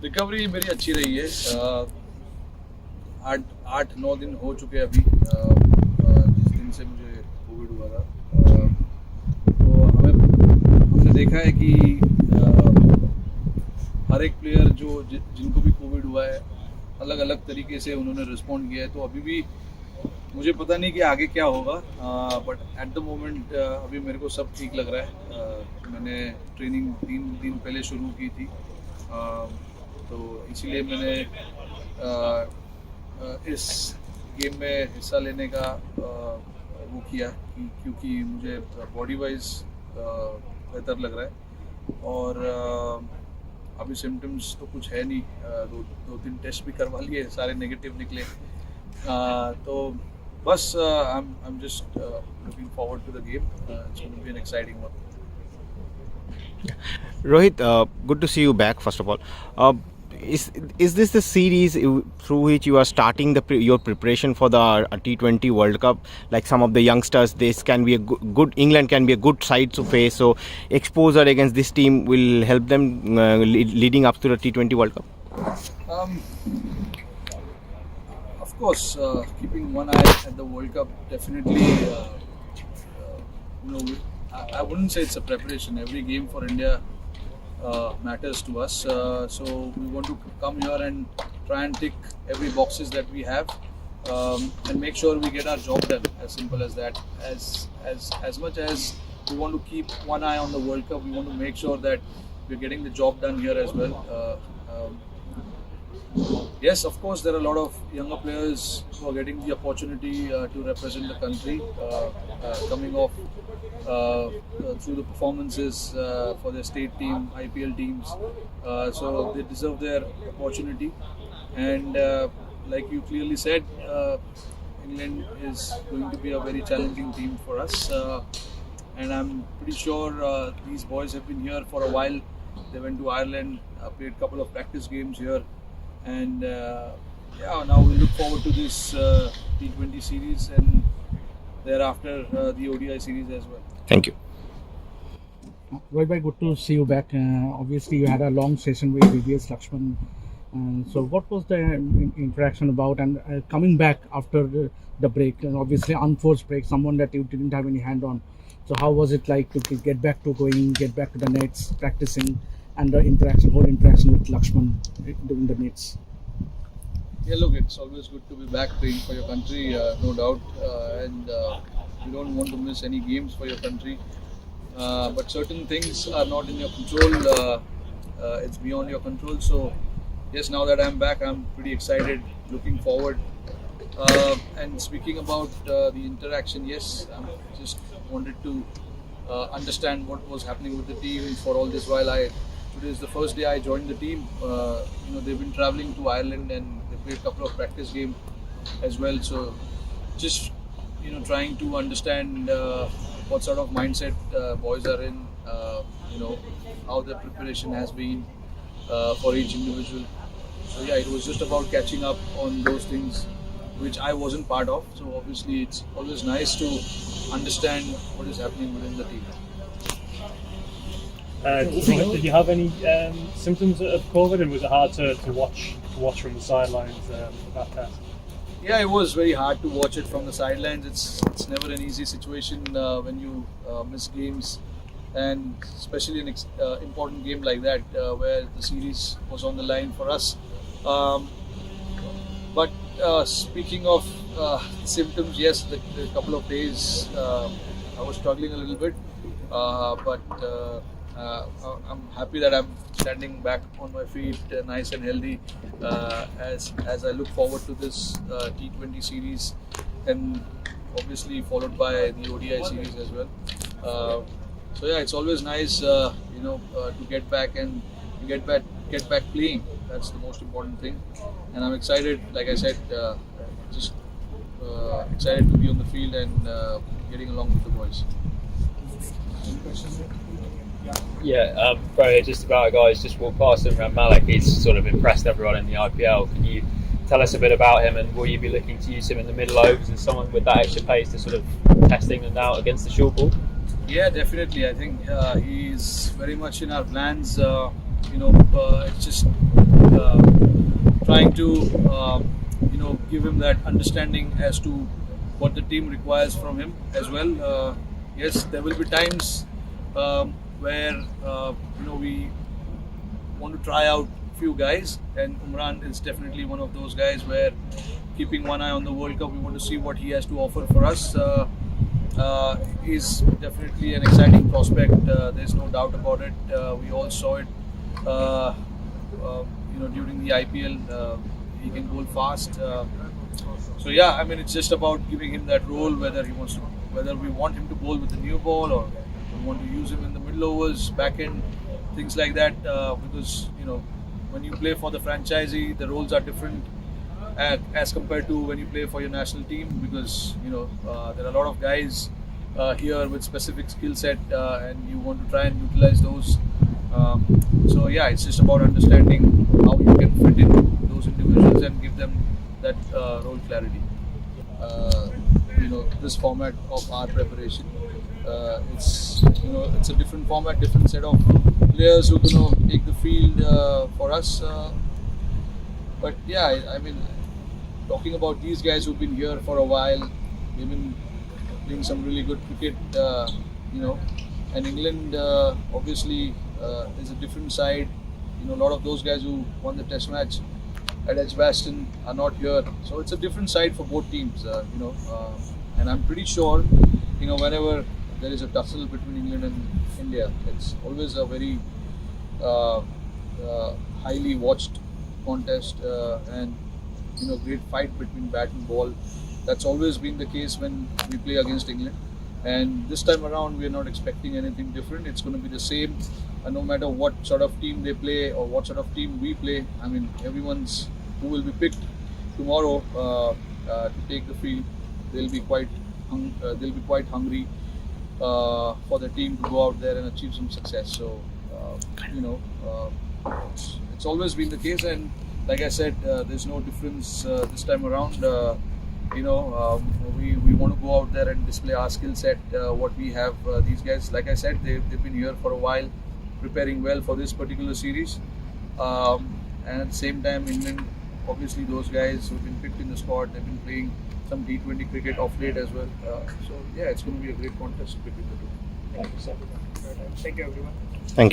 Recovery मेरी अच्छी रही है। 8-9 दिन हो चुके हैं अभी, जिस दिन से मुझे कोविड हुआ था। तो हमने देखा है कि हर एक प्लेयर जिनको भी कोविड हुआ है, अलग अलग तरीके से उन्होंने रिस्पॉन्ड किया है। तो अभी भी मुझे पता नहीं कि आगे क्या होगा, बट एट द मोमेंट अभी मेरे को सब ठीक लग रहा है। मैंने ट्रेनिंग 3 दिन पहले शुरू की थी, तो इसीलिए मैंने इस गेम में हिस्सा लेने का वो किया क्योंकि मुझे बॉडी वाइज बेहतर लग रहा है। और अभी सिम्टम्स तो कुछ है नहीं। दो तीन टेस्ट भी करवा लिए, सारे नेगेटिव निकले। तो बस I'm just looking forward to the game. It's going to be an exciting one. Rohit, good to see you back. First of all, is this the series through which you are starting your preparation for the T20 World Cup? Like some of the youngsters, this can be a good England can be a good side to face. So exposure against this team will help them leading up to the T20 World Cup. Of course, keeping one eye at the World Cup definitely. I wouldn't say it's a preparation. Every game for India matters to us. So we want to come here and try and tick every boxes that we have, and make sure we get our job done. As simple as that. As much as we want to keep one eye on the World Cup, we want to make sure that we're getting the job done here as well. Yes, of course, there are a lot of younger players who are getting the opportunity to represent the country, coming off through the performances for their state team, IPL teams. So they deserve their opportunity. And like you clearly said, England is going to be a very challenging team for us. And I'm pretty sure these boys have been here for a while. They went to Ireland, played a couple of practice games here. And now we look forward to this T20 series and thereafter the ODI series as well. Thank you. Rohit bhai, good to see you back. Obviously, you had a long session with VVS Lakshman. So, what was the interaction about? And coming back after the break, and obviously unforced break, someone that you didn't have any hand on. So, how was it like to get back to the nets, practicing? And the whole interaction with Lakshman during the nets. Yeah, look, it's always good to be back playing for your country, no doubt, and you don't want to miss any games for your country. But certain things are not in your control. It's beyond your control. So, yes, now that I'm back, I'm pretty excited, looking forward. And speaking about the interaction, yes, I just wanted to understand what was happening with the team for all this while. Today is the first day I joined the team. They've been traveling to Ireland and they played a couple of practice games as well. So just trying to understand what sort of mindset boys are in. How their preparation has been for each individual. So yeah, it was just about catching up on those things which I wasn't part of. So obviously it's always nice to understand what is happening within the team. Did you have any symptoms of COVID, and was it hard to watch from the sidelines that test? Yeah, it was very hard to watch it from the sidelines. It's never an easy situation when you miss games, and especially an important game like that where the series was on the line for us. But speaking of symptoms, yes, the couple of days I was struggling a little bit, but I'm happy that I'm standing back on my feet, nice and healthy, as I look forward to this T20 series, and obviously followed by the ODI series as well. So yeah, it's always nice, to get back and get back playing. That's the most important thing, and I'm excited. Like I said, just excited to be on the field and getting along with the boys. Yeah, Rohit, just about a guy who's just walked past him around Malik. He's sort of impressed everyone in the IPL. Can you tell us a bit about him, and will you be looking to use him in the middle overs as someone with that extra pace to sort of test England out against the short ball? Yeah, definitely. I think he's very much in our plans. It's just to give him that understanding as to what the team requires from him as well. Yes, there will be times where we want to try out few guys, and Umran is definitely one of those guys where, keeping one eye on the World Cup, we want to see what he has to offer for us. He's definitely an exciting prospect. There's no doubt about it. We all saw it. During the IPL, he can bowl fast. So yeah, I mean, it's just about giving him that role, whether we want him to bowl with the new ball, or we want to use him in the middle overs, back end, things like that. Because when you play for the franchisee, the roles are different as compared to when you play for your national team, because there are a lot of guys here with specific skill set, and you want to try and utilize those. So yeah, it's just about understanding how you can fit in those individuals and give them that role clarity. This format of our preparation, it's a different format, different set of players who are going to take the field for us. But yeah, I mean, talking about these guys who've been here for a while, they've been playing some really good cricket, and England obviously is a different side. A lot of those guys who won the Test match at Edgbaston are not here, so it's a different side for both teams. And I'm pretty sure, whenever there is a tussle between England and India, it's always a very highly watched contest, and great fight between bat and ball. That's always been the case when we play against England, and this time around we're not expecting anything different. It's going to be the same, no matter what sort of team they play or what sort of team we play. I mean, everyone's who will be picked tomorrow to take the field, they'll be quite hungry for the team to go out there and achieve some success. So it's always been the case, and like I said, there's no difference this time around. We want to go out there and display our skill set, what we have. These guys, like I said, they've been here for a while, preparing well for this particular series. And at the same time, England, obviously those guys who've been picked in the squad, they've been playing some T20 cricket off late as well. So yeah, it's going to be a great contest between the two. Thank you, everyone. Thank you.